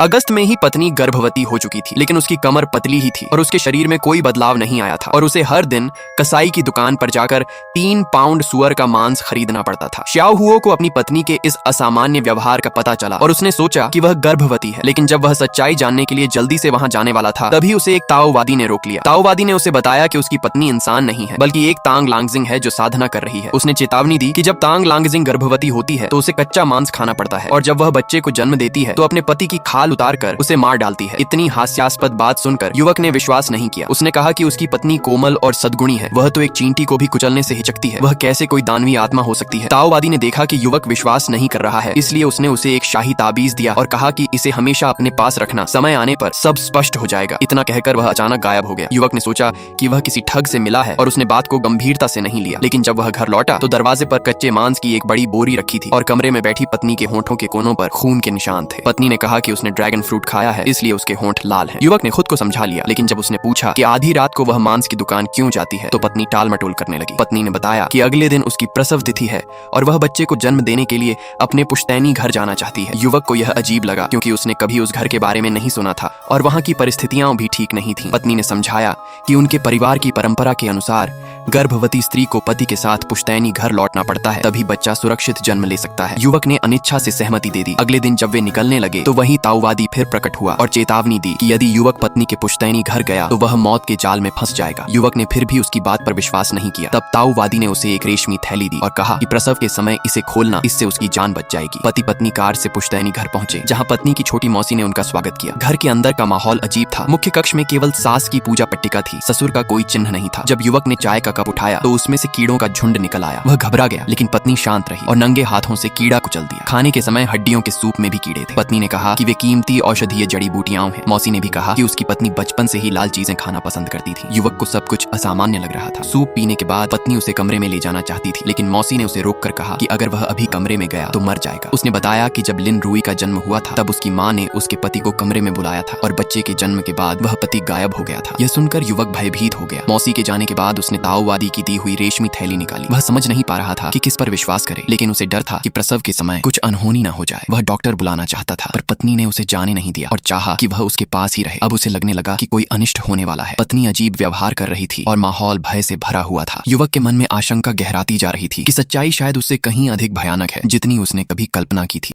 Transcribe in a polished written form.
अगस्त में ही पत्नी गर्भवती हो चुकी थी, लेकिन उसकी कमर पतली ही थी और उसके शरीर में कोई बदलाव नहीं आया था और उसे हर दिन कसाई की दुकान पर जाकर 3 पाउंड सुअर का मांस खरीदना पड़ता था। श्याओ हुओ को अपनी पत्नी के इस असामान्य व्यवहार का पता चला और उसने सोचा कि वह गर्भवती है, लेकिन जब वह सच्चाई जानने के लिए जल्दी से वहां जाने वाला था, तभी उसे एक ताओवादी ने रोक लिया। ताओवादी ने उसे बताया कि उसकी पत्नी इंसान नहीं है, बल्कि एक तांग लांगजिंग है जो साधना कर रही है। उसने चेतावनी दी कि जब तांग लांगजिंग गर्भवती होती है तो उसे कच्चा मांस खाना पड़ता है और जब वह बच्चे को जन्म देती है तो अपने पति की खाल उतारकर उसे मार डालती है। इतनी हास्यास्पद बात सुनकर युवक ने विश्वास नहीं किया। उसने कहा कि उसकी पत्नी कोमल और सद्गुणी है, वह तो एक चींटी को भी कुचलने से हिचकती है, वह कैसे कोई दानवी आत्मा हो सकती है। ताओवादी ने देखा कि युवक विश्वास नहीं कर रहा है, इसलिए उसने उसे एक शाही ताबीज दिया और कहा कि इसे हमेशा अपने पास रखना, समय आने पर सब स्पष्ट हो जाएगा। इतना कहकर वह अचानक गायब हो गया। युवक ने सोचा कि वह किसी ठग से मिला है और उसने बात को गंभीरता से नहीं लिया, लेकिन जब वह घर लौटा तो दरवाजे पर कच्चे मांस की एक बड़ी बोरी रखी थी और कमरे में बैठी पत्नी के होंठों के कोनों पर खून के निशान थे। पत्नी ने कहा कि उसने ड्रैगन फ्रूट खाया है, इसलिए उसके होंठ लाल हैं। युवक ने खुद को समझा लिया, लेकिन जब उसने पूछा कि आधी रात को वह मांस की दुकान क्यों जाती है तो पत्नी टाल मटोल करने लगी। पत्नी ने बताया कि अगले दिन उसकी प्रसव तिथि है और वह बच्चे को जन्म देने के लिए अपने पुश्तैनी घर जाना चाहती है। युवक को यह अजीब लगा क्योंकि उसने कभी उस घर के बारे में नहीं सुना था और वहां की परिस्थितियां भी ठीक नहीं थी। पत्नी ने समझाया कि उनके परिवार की परंपरा के अनुसार गर्भवती स्त्री को पति के साथ पुश्तैनी घर लौटना पड़ता है, तभी बच्चा सुरक्षित जन्म ले सकता है। युवक ने अनिच्छा से सहमति दे दी। अगले दिन जब वे निकलने लगे तो वही ताओवादी फिर प्रकट हुआ और चेतावनी दी कि यदि युवक पत्नी के पुश्तैनी घर गया तो वह मौत के जाल में फंस जाएगा। युवक ने फिर भी उसकी बात पर विश्वास नहीं किया। तब ताओवादी ने उसे एक रेशमी थैली दी और कहा कि प्रसव के समय इसे खोलना, इससे उसकी जान बच जाएगी। पति पत्नी कार से पुश्तैनी घर पहुंचे, जहां पत्नी की छोटी मौसी ने उनका स्वागत किया। घर के अंदर का माहौल अजीब था। मुख्य कक्ष में केवल सास की पूजा पट्टिका थी, ससुर का कोई चिन्ह नहीं था। जब युवक ने चाय का कप उठाया तो उसमें से कीड़ों का झुंड निकल आया। वह घबरा गया, लेकिन पत्नी शांत रही और नंगे हाथों से कीड़ा कुचल दिया। खाने के समय हड्डियों के सूप में भी कीड़े थे। पत्नी ने कहा कि वे कीमती औषधीय जड़ी बूटियां हैं। मौसी ने भी कहा कि उसकी पत्नी बचपन से ही लाल चीजें खाना पसंद करती थी। युवक को सब कुछ असामान्य लग रहा था। सूप पीने के बाद पत्नी उसे कमरे में ले जाना चाहती थी, लेकिन मौसी ने उसे रोककर कहा कि अगर वह अभी कमरे में गया तो मर जाएगा। उसने बताया कि जब लिन रूई का जन्म हुआ था तब उसकी माँ ने उसके पति को कमरे में बुलाया था और बच्चे के जन्म के बाद वह पति गायब हो गया था। यह सुनकर युवक भयभीत हो गया। मौसी के जाने के बाद उसने ताओवादी की दी हुई रेशमी थैली निकाली। वह समझ नहीं पा रहा था कि किस पर विश्वास करे, लेकिन उसे डर था कि प्रसव के समय कुछ अनहोनी न हो जाए। वह डॉक्टर बुलाना चाहता था, पर पत्नी ने उसे जाने नहीं दिया और चाहा कि वह उसके पास ही रहे। अब उसे लगने लगा कि कोई अनिष्ट होने वाला है। पत्नी अजीब व्यवहार कर रही थी और माहौल भय से भरा हुआ था। युवक के मन में आशंका गहराती जा रही थी कि सच्चाई शायद उससे कहीं अधिक भयानक है जितनी उसने कभी कल्पना की थी।